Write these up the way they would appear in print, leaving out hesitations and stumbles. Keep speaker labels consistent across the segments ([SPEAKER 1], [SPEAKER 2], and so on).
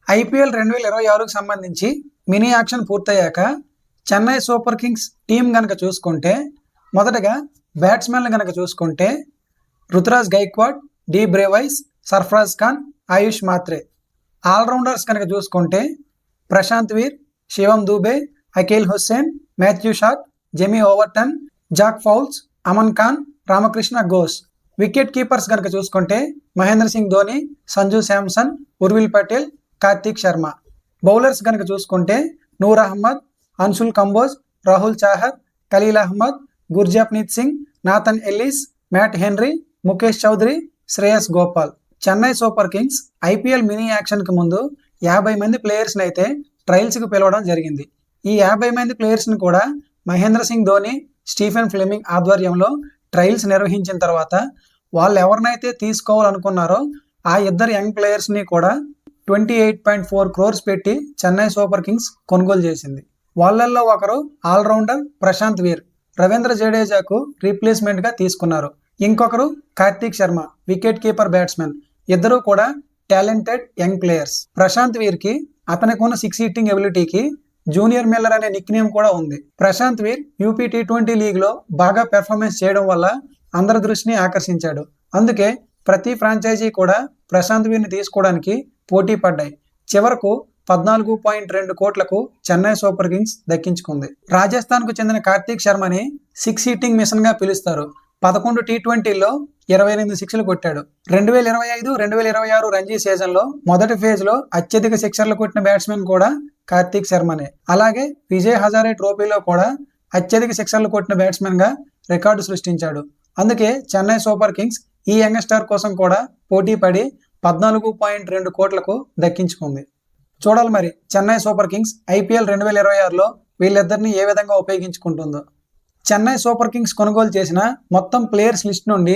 [SPEAKER 1] IPL 2026కు సంబంధించి mini action పూర్తయ్యాక Chennai super kings team గనక చూసుకుంటే మొదటగా బ్యాట్స్మెన్లు గనక చూసుకుంటే Ruturaj Gaikwad, D Brevis, Sarfaraz Khan, Ayush Mhatre. Allrounders కనుక చూసుకుంటే Prashant Veer, Shivam Dube, Akhil Hussain, Matthew Short, Jamie Overton, Zak Foulkes, Aman Khan, Ramakrishna Ghosh. Wicket keepers కనుక చూసుకుంటే మహేంద్ర సింగ్ ధోని, సంజు శాంసన్, ఉర్విల్ పటేల్, కార్తీక్ శర్మ. బౌలర్స్ కనుక చూసుకుంటే Noor Ahmad, Anshul Kamboj, Rahul Chahar, Khaleel Ahmed, Gurjapneet Singh, Nathan Ellis, Matt Henry, Mukesh Choudhary, Shreyas Gopal. Chennai super kings IPL mini యాక్షన్కి ముందు 50 మంది ప్లేయర్స్ని అయితే ట్రయల్స్కి పిలవడం జరిగింది. ఈ 50 మంది ప్లేయర్స్ని కూడా మహేంద్ర సింగ్ ధోని, స్టీఫెన్ ఫ్లెమింగ్ ఆధ్వర్యంలో ట్రయల్స్ నిర్వహించిన తర్వాత వాళ్ళు ఎవరినైతే తీసుకోవాలనుకున్నారో ఆ ఇద్దరు యంగ్ ప్లేయర్స్ని కూడా 28.4 crores పెట్టి చెన్నై సూపర్ కింగ్స్ కొనుగోలు చేసింది. వాళ్ళల్లో ఒకరు ఆల్రౌండర్ ప్రశాంత్ వీర్, రవీంద్ర జడేజాకు రీప్లేస్మెంట్గా తీసుకున్నారు. ఇంకొకరు Karthik Sharma, wicket keeper batsmen. ఇద్దరు కూడా టాలెంటెడ్ యంగ్ ప్లేయర్స్. ప్రశాంత్ వీర్కి అతనికి ఉన్న 6 hitting ఎబిలిటీకి జూనియర్ మిల్లర్ అనే నిక్ నేమ్ కూడా ఉంది. ప్రశాంత్ వీర్ యూపీ T20 లీగ్లో బాగా పెర్ఫార్మెన్స్ చేయడం వల్ల అందరి దృష్టిని ఆకర్షించాడు. అందుకే ప్రతి ఫ్రాంచైజీ కూడా ప్రశాంత్ వీర్ని తీసుకోవడానికి పోటీ పడ్డాయి. చివరకు 14.2 కోట్లకు చెన్నై సూపర్ కింగ్స్ దక్కించుకుంది. రాజస్థాన్కు చెందిన కార్తీక్ శర్మని 6 hitting మిషన్ గా పిలుస్తారు. 11 T20ల్లో 28 సిక్స్లు కొట్టాడు. 2025-2026 రంజీ సీజన్లో మొదటి ఫేజ్లో అత్యధిక సిక్సర్లు కొట్టిన బ్యాట్స్మెన్ కూడా కార్తీక్ శర్మనే. అలాగే విజయ్ హజారే ట్రోఫీలో కూడా అత్యధిక సిక్సర్లు కొట్టిన బ్యాట్స్మెన్ గా రికార్డు సృష్టించాడు. అందుకే చెన్నై సూపర్ కింగ్స్ ఈ యంగ్ స్టార్ కోసం కూడా పోటీ పడి 14.2 కోట్లకు దక్కించుకుంది. చూడాలి మరి చెన్నై సూపర్ కింగ్స్ ఐపీఎల్ 2026లో వీళ్ళిద్దరిని ఏ విధంగా ఉపయోగించుకుంటుందో. చెన్నై సూపర్ కింగ్స్ కొనుగోలు చేసిన మొత్తం ప్లేయర్స్ లిస్ట్ నుండి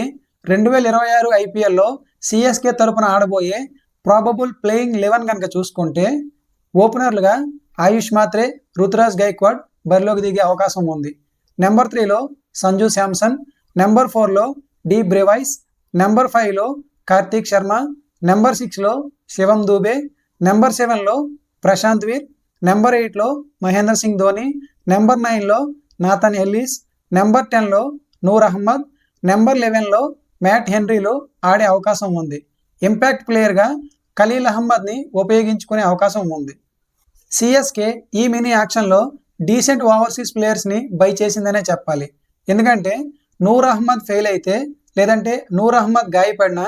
[SPEAKER 1] 2026 ఐపీఎల్లో సిఎస్కే తరపున ఆడబోయే ప్రాబబుల్ ప్లేయింగ్ 11 కనుక చూసుకుంటే ఓపెనర్లుగా ఆయుష్ మాత్రే, రుతురాజ్ గైక్వాడ్ బరిలోకి దిగే అవకాశం ఉంది. నెంబర్ 3లో సంజు శాంసన్, నెంబర్ 4లో డి బ్రేవైస్, నెంబర్ 5లో కార్తీక్ శర్మ, నెంబర్ 6లో శివం దూబే, నెంబర్ 7లో ప్రశాంత్ వీర్, నెంబర్ 8లో మహేంద్ర సింగ్ ధోని, నెంబర్ 9లో నాథన్ ఎల్లిస్, నెంబర్ 10లో నూర్ అహ్మద్, నెంబర్ 11లో మ్యాట్ హెన్రీలో ఆడే అవకాశం ఉంది. ఇంపాక్ట్ ప్లేయర్గా ఖలీల్ అహ్మద్ని ఉపయోగించుకునే అవకాశం ఉంది. సిఎస్కే ఈ మినీ యాక్షన్లో డీసెంట్ ఓవర్సీస్ ప్లేయర్స్ని బై చేసిందనే చెప్పాలి. ఎందుకంటే నూర్ అహ్మద్ ఫెయిల్ అయితే, లేదంటే నూర్ అహ్మద్ గాయపడినా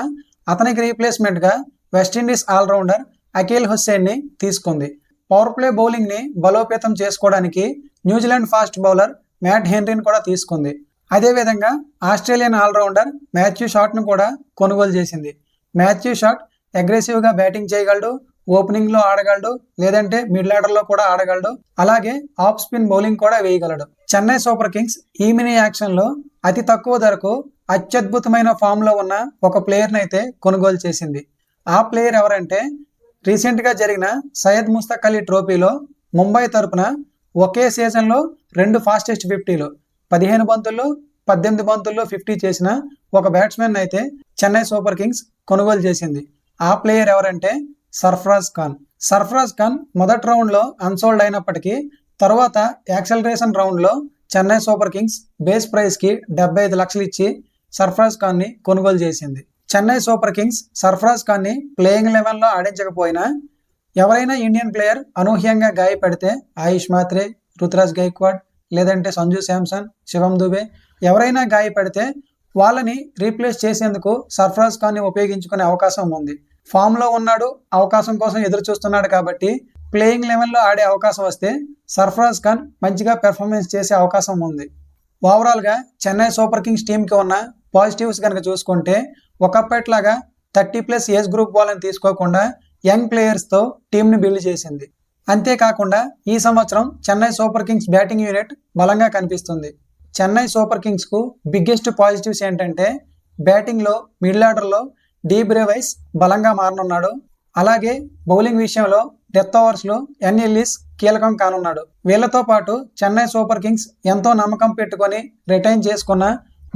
[SPEAKER 1] అతనికి రీప్లేస్మెంట్గా వెస్టిండీస్ ఆల్రౌండర్ అఖిల్ హుస్సేన్ని తీసుకుంది. పవర్ ప్లే బౌలింగ్ని బలోపేతం చేసుకోవడానికి న్యూజిలాండ్ ఫాస్ట్ బౌలర్ మ్యాట్ హెన్రీని కూడా తీసుకుంది. అదేవిధంగా ఆస్ట్రేలియన్ ఆల్రౌండర్ మాథ్యూ షాట్ను కూడా కొనుగోలు చేసింది. మాథ్యూ షాట్ అగ్రెసివ్గా బ్యాటింగ్ చేయగలడు, ఓపెనింగ్లో ఆడగలడు, లేదంటే మిడిల్ ఆర్డర్లో కూడా ఆడగలడు. అలాగే ఆఫ్ స్పిన్ బౌలింగ్ కూడా వేయగలడు. చెన్నై సూపర్ కింగ్స్ ఈ మినీ యాక్షన్లో అతి తక్కువ ధరకు అత్యద్భుతమైన ఫామ్లో ఉన్న ఒక ప్లేయర్ని అయితే కొనుగోలు చేసింది. ఆ ప్లేయర్ ఎవరంటే రీసెంట్గా జరిగిన సయ్యద్ ముస్తక్ అలీ ట్రోఫీలో ముంబై తరపున ఒకే సీజన్లో 2 ఫాస్టెస్ట్ 50లు 15 బంతుల్లో 18 బంతుల్లో 50 చేసిన ఒక బ్యాట్స్మెన్ అయితే చెన్నై సూపర్ కింగ్స్ కొనుగోలు చేసింది. ఆ ప్లేయర్ ఎవరంటే సర్ఫరాజ్ ఖాన్. సర్ఫరాజ్ ఖాన్ మొదటి రౌండ్లో అన్సోల్డ్ అయినప్పటికీ తర్వాత యాక్సలరేషన్ రౌండ్లో చెన్నై సూపర్ కింగ్స్ బేస్ ప్రైస్కి 75 లక్షలు ఇచ్చి సర్ఫరాజ్ ఖాన్ని కొనుగోలు చేసింది. చెన్నై సూపర్ కింగ్స్ సర్ఫరాజ్ ఖాన్ని ప్లేయింగ్ 11లో ఆడించకపోయినా ఎవరైనా ఇండియన్ ప్లేయర్ అనూహ్యంగా గాయపడితే ఆయుష్ మాత్రే, రుతురాజ్ గైక్వాడ్, లేదంటే సంజు శాంసన్, శివం దుబే ఎవరైనా గాయపడితే వాళ్ళని రీప్లేస్ చేసేందుకు సర్ఫరాజ్ ఖాన్ని ఉపయోగించుకునే అవకాశం ఉంది. ఫామ్లో ఉన్నాడు, అవకాశం కోసం ఎదురు చూస్తున్నాడు కాబట్టి ప్లేయింగ్ 11లో ఆడే అవకాశం వస్తే సర్ఫరాజ్ ఖాన్ మంచిగా పెర్ఫార్మెన్స్ చేసే అవకాశం ఉంది. ఓవరాల్గా చెన్నై సూపర్ కింగ్స్ టీంకి ఉన్న పాజిటివ్స్ కనుక చూసుకుంటే ఒకప్పటిలాగా 30+ ఏజ్ గ్రూప్ వాళ్ళని తీసుకోకుండా యంగ్ ప్లేయర్స్తో టీంని బిల్డ్ చేసింది. అంతేకాకుండా ఈ సంవత్సరం Chennai super Kings batting unit బలంగా కనిపిస్తుంది. చెన్నై సూపర్ కింగ్స్కు బిగ్గెస్ట్ పాజిటివ్స్ ఏంటంటే బ్యాటింగ్లో మిడిల్ ఆర్డర్లో డి బ్రేవైస్ బలంగా మారనున్నాడు. అలాగే బౌలింగ్ విషయంలో డెత్ ఓవర్స్లో ఎల్లిస్ కీలకం కానున్నాడు. వీళ్లతో పాటు చెన్నై సూపర్ కింగ్స్ ఎంతో నమ్మకం పెట్టుకొని రిటైన్ చేసుకున్న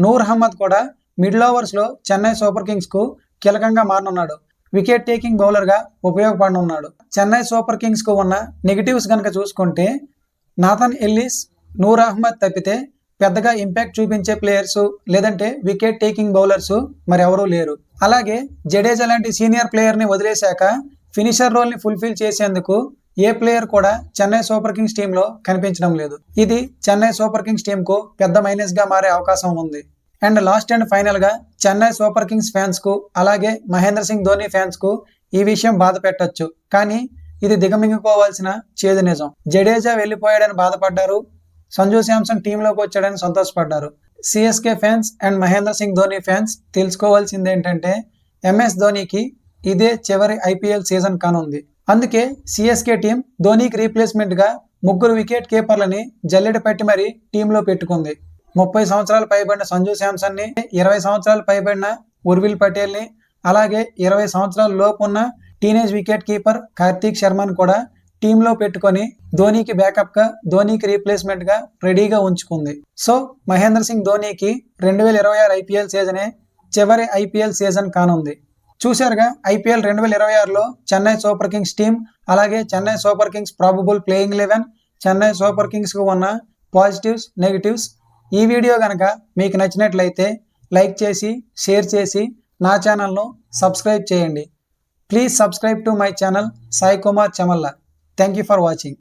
[SPEAKER 1] నూర్ అహ్మద్ కూడా మిడిల్ ఓవర్స్లో చెన్నై సూపర్ కింగ్స్కు కీలకంగా మారనున్నాడు. వికెట్ టేకింగ్ బౌలర్గా ఉపయోగపడనున్నాడు. చెన్నై సూపర్ కింగ్స్కు ఉన్న నెగిటివ్స్ కనుక చూసుకుంటే నాథన్ ఎల్లిస్, నూర్ అహ్మద్ తప్పితే పెద్దగా ఇంపాక్ట్ చూపించే ప్లేయర్స్ లేదంటే వికెట్ టేకింగ్ బౌలర్స్ మరెవరూ లేరు. అలాగే జడేజా లాంటి సీనియర్ ప్లేయర్ని వదిలేశాక ఫినిషర్ రోల్ని ఫుల్ఫిల్ చేసేందుకు ఏ ప్లేయర్ కూడా చెన్నై సూపర్ కింగ్స్ టీంలో కనిపించడం లేదు. ఇది చెన్నై సూపర్ కింగ్స్ టీంకు పెద్ద మైనస్గా మారే అవకాశం ఉంది. అండ్ లాస్ట్ అండ్ ఫైనల్గా చెన్నై సూపర్ కింగ్స్ ఫ్యాన్స్కు అలాగే మహేంద్ర సింగ్ ధోని ఫ్యాన్స్కు ఈ విషయం బాధ పెట్టచ్చు. కానీ ఇది దిగమింగుకోవాల్సిన చేదు నిజం. జడేజా వెళ్ళిపోయాడని బాధపడ్డారు, సంజు శాంసన్ టీంలోకి వచ్చాడని సంతోషపడ్డారు. CSK fans and Mahendra Singh Dhoni fans తెలుసుకోవాల్సింది ఏంటంటే ఎంఎస్ ధోనికి ఇదే చివరి ఐపీఎల్ సీజన్ కానుంది. అందుకే సిఎస్కే టీం ధోనికి రీప్లేస్మెంట్గా 3 వికెట్ కీపర్లని జల్లెడ పెట్టి మరీ టీంలో పెట్టుకుంది. 30 సంవత్సరాలు పైబడిన సంజు శాంసన్ని, 20 సంవత్సరాలు పైబడిన ఉర్విల్ పటేల్ని, అలాగే 20 సంవత్సరాల లోపు ఉన్న టీనేజ్ వికెట్ కీపర్ కార్తీక్ శర్మను కూడా టీంలో పెట్టుకొని ధోనికి బ్యాకప్గా, ధోనికి రీప్లేస్మెంట్గా రెడీగా ఉంచుకుంది. సో మహేంద్ర సింగ్ ధోనికి 2026 ఐపీఎల్ సీజనే చివరి ఐపీఎల్ సీజన్ కానుంది. చూశారుగా ఐపీఎల్ 2026లో చెన్నై సూపర్ కింగ్స్ టీం అలాగే Chennai super kings probable playing 11, Chennai super కింగ్స్కు ఉన్న పాజిటివ్స్, నెగిటివ్స్. ఈ వీడియో కనుక మీకు నచ్చినట్లయితే లైక్ చేసి, షేర్ చేసి నా ఛానల్ను సబ్స్క్రైబ్ చేయండి. Please subscribe to my channel Sai Kumar Chemalla. Thank you for watching.